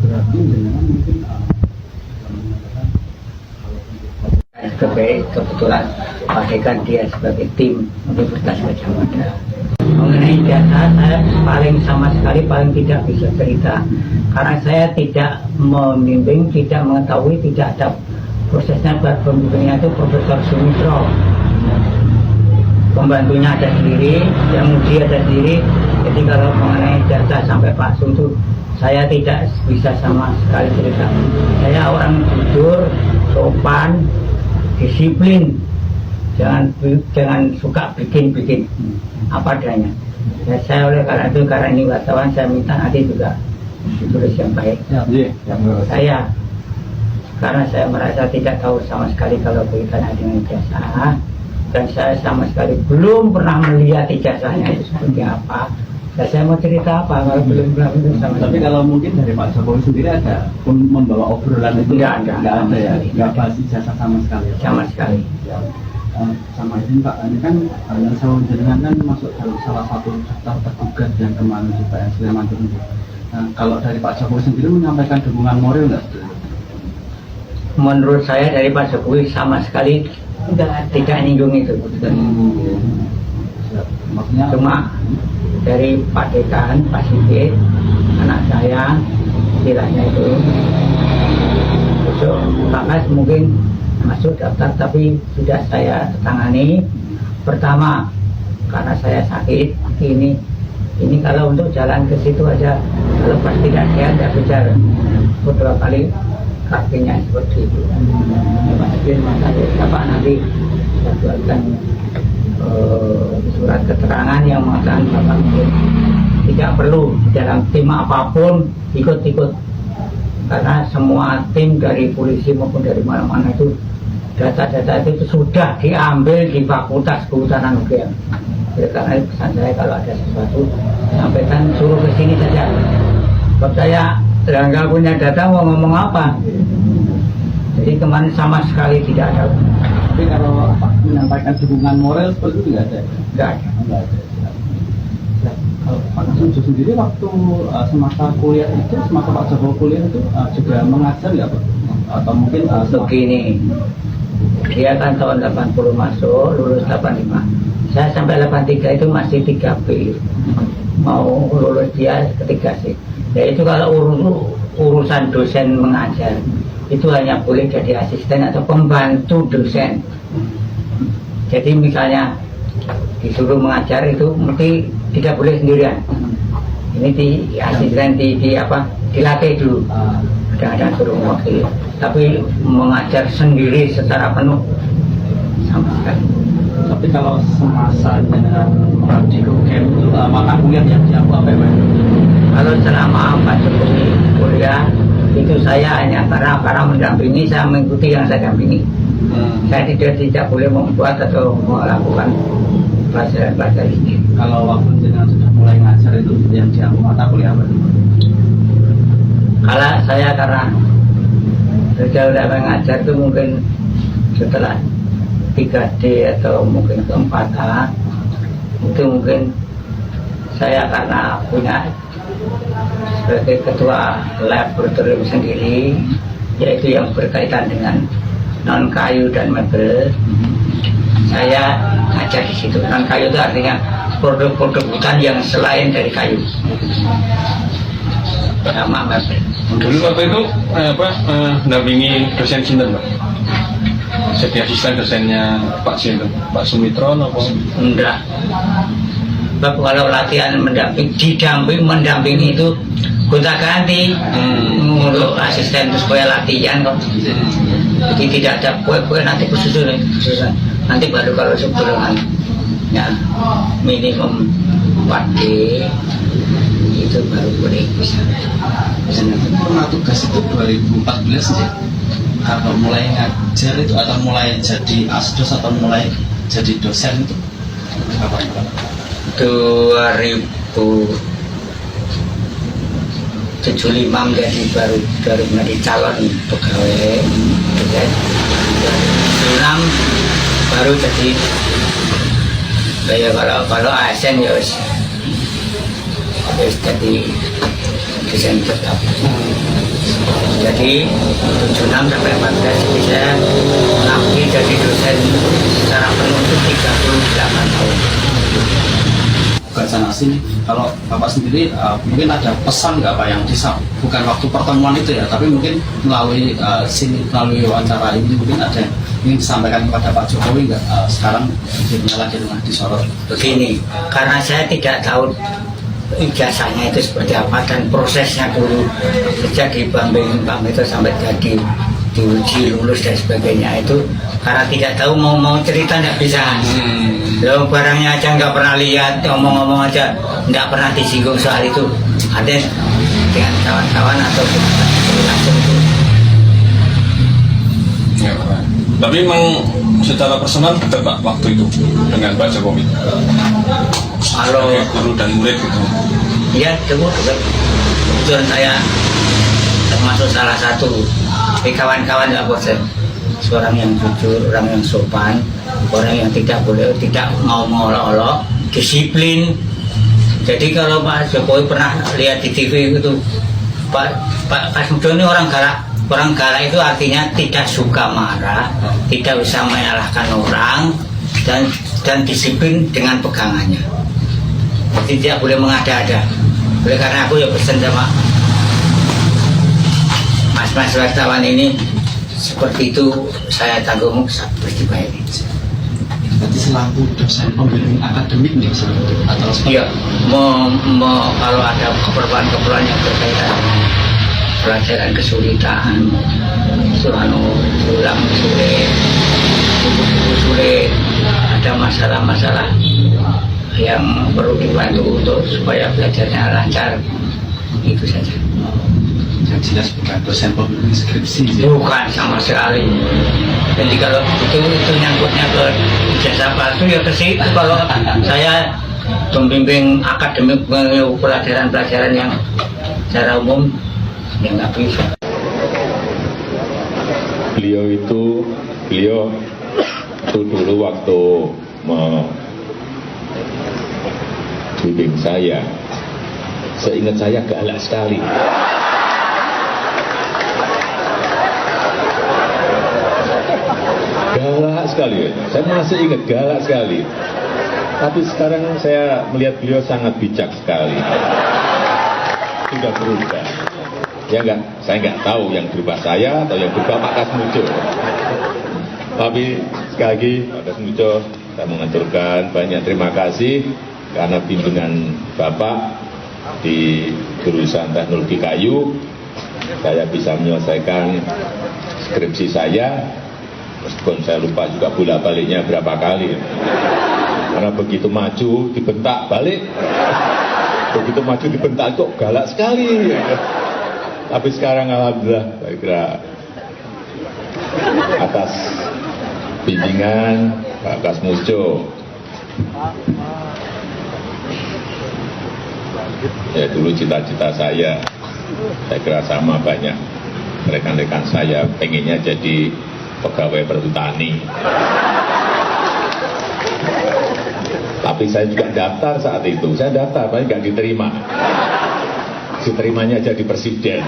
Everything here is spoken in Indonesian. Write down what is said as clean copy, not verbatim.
Berarti dengan mungkin kebetulan pakaikan dia sebagai tim Universitas Gadjah Mada. Mengenai data, saya sama sekali paling tidak bisa cerita karena saya tidak membimbing, tidak mengetahui, tidak ada prosesnya. Pembimbingnya itu Profesor Sumitro, pembantunya ada sendiri, yang muji ada sendiri. Jadi kalau mengenai data sampai Pak Sum itu saya tidak bisa sama sekali cerita. Saya orang jujur, sopan, disiplin, jangan suka bikin apa adanya. Saya oleh karena ini wartawan, saya minta nanti juga ditulis yang baik. Saya karena saya merasa tidak tahu sama sekali kalau berkaitan dengan ijazah, dan saya sama sekali belum pernah melihat ijazahnya itu seperti apa. Ya, saya mau cerita apa kalau belum pernah sama. Tapi kalau mungkin dari Pak Jokowi sendiri ada membawa obrolan itu? Enggak ada ya, nggak bahas ijazah sama sekali. Sama sekali. Ya. Sama ini Pak, ini kan yang saya jenengan kan masuk dalam salah satu daftar tergugat yang kemarin di PN Sleman itu. Nah, kalau dari Pak Jokowi sendiri menyampaikan dukungan moral nggak? Menurut saya dari Pak Jokowi sama sekali tidak nyinggung itu. Maksudnya cuma dari Pak Dekan, Pak Sigit, anak saya istilahnya itu besok Pak mungkin masuk daftar, tapi sudah saya tangani. Pertama karena saya sakit ini kalau untuk jalan ke situ aja kalau pas tidak sehat tidak bisa. Kedua kali kakinya seperti itu. Pak Sigit Bapak nanti saya buatkan surat keterangan yang mengatakan Bapak tidak perlu dalam tim apapun ikut-ikut, karena semua tim dari polisi maupun dari mana-mana itu data-data itu sudah diambil di Fakultas Kehutanan UGM. Jadi karena pesan saya kalau ada sesuatu sampaikan, suruh ke sini saja. Kalau saya nggak punya data mau ngomong apa? Jadi kemarin sama sekali tidak ada. Tapi kalau menyampaikan dukungan moral seperti itu nggak ada? Nggak ada. Ya, kalau Pak Kasum sendiri waktu semasa kuliah itu, semasa Pak Jokowi kuliah itu juga mengajar nggak Pak? Atau mungkin begini, dia kan tahun 80 masuk, lulus 85. Saya sampai 83 itu masih 3B. Mau lulus dia ketiga sih. Ya itu kalau urusan dosen mengajar itu hanya boleh jadi asisten atau pembantu dosen. Jadi misalnya disuruh mengajar itu mesti tidak boleh sendirian. Ini di asisten dilatih dulu. Kadang-kadang suruh mewakili. Tapi mengajar sendiri secara penuh sama sekali. Tapi kalau semasa dengan di UGM itu mata kuliah yang apa ya? Kalau selama Pak Jokowi kuliah itu saya hanya karena mendampingi, saya mengikuti yang saya dampingi. Saya tidak boleh membuat atau melakukan pelajaran ini. Kalau waktu jenengan sudah mulai ngajar itu yang diambil mata kuliah apa? Kalau saya karena sudah mengajar itu mungkin setelah 3D atau mungkin ke 4A itu mungkin saya karena punya sebagai ketua laboratorium sendiri, yaitu yang berkaitan dengan non kayu dan mebel. Saya ngajar di situ. Non kayu itu artinya produk-produk hutan yang selain dari kayu. Sama mebel. Dulu waktu itu mendampingi dosen sinten Pak? Jadi asisten dosennya Pak Sinten, Pak Sumitro atau? Enggak. Kalau latihan mendampingi itu gonta ganti untuk asisten itu supaya latihan kok. Jadi tidak ada kue-kue nanti khusus nanti baru kalau sebelumnya ya minimum 4D itu baru boleh bisa. Pernah tugas itu 2014 ya? Kalau mulai ngajar itu atau mulai jadi asdos atau mulai jadi dosen itu apa ya Pak? 2075 menjadi baru menjadi calon pegawai dosen. 2006 baru jadi kalau ASN ya wis jadi desain tetap. Jadi 76 sampai 14 jadi saya mengabdi jadi dosen secara penuh itu 38 tahun. Gagasan asing, kalau Bapak sendiri mungkin ada pesan nggak Pak yang bisa, bukan waktu pertemuan itu ya, tapi mungkin melalui melalui wawancara ini mungkin ada yang ingin disampaikan kepada Pak Jokowi nggak sekarang hidupnya lagi dengan disorot? Begini, karena saya tidak tahu ijazahnya itu seperti apa dan prosesnya dulu sejak di Bambang itu sampai jadi diuji lulus dan sebagainya itu, karena tidak tahu mau cerita nggak bisa. Lo barangnya aja nggak pernah lihat, ngomong-ngomong aja nggak pernah disinggung soal itu. Ada dengan kawan-kawan atau langsung itu. Ya, Pak. Tapi memang secara personal dekat Pak waktu itu dengan Pak Jokowi. Kalau guru dan murid gitu. ya cukup kebetulan saya termasuk salah satu kawan-kawan ya bos, seorang yang jujur, orang yang sopan, orang yang tidak mau mengolok-olok, disiplin. Jadi kalau Pak Jokowi pernah lihat di TV itu, Pak Kasmujo ini orang galak. Orang galak itu artinya tidak suka marah, tidak bisa menyalahkan orang, dan disiplin dengan pegangannya. Jadi tidak boleh mengada-ada. Oleh karena aku ya pesan sama mas-mas wartawan ini, seperti itu saya tanggung seperti baik. Berarti selaku dosen pembimbing akademik nih atau iya, kalau ada keperluan-keperluan yang berkaitan dengan pelajaran kesulitan, ulang sulit, buku-buku sulit, ada masalah-masalah yang perlu dibantu untuk supaya belajarnya lancar, itu saja. yang jelas bukan dosen pembimbing skripsi sih. Bukan sama sekali. Jadi kalau itu nyangkutnya ke ijazah palsu ya ke situ. Kalau saya pembimbing akademik pelajaran-pelajaran yang secara umum ya nggak bisa. Beliau itu dulu waktu membimbing saya, seingat saya galak sekali. Galak sekali, saya masih ingat galak sekali. Tapi sekarang saya melihat beliau sangat bijak sekali. Sudah berubah. Ya enggak, saya nggak tahu yang berubah saya atau yang berubah Pak Kasmujo. Tapi sekali lagi Pak Kasmujo, saya mengaturkan banyak terima kasih karena bimbingan Bapak di jurusan teknologi kayu, saya bisa menyelesaikan skripsi saya. Meskipun saya lupa juga bolak-baliknya berapa kali. Karena begitu maju dibentak balik. Begitu maju dibentak kok galak sekali. Tapi sekarang alhamdulillah saya kira atas bimbingan Pak Kasmujo. Ya dulu cita-cita saya kira sama banyak rekan-rekan saya pengennya jadi pegawai perhutani. Tapi saya juga daftar saat itu, saya daftar, tapi nggak diterima. Diterimanya jadi presiden.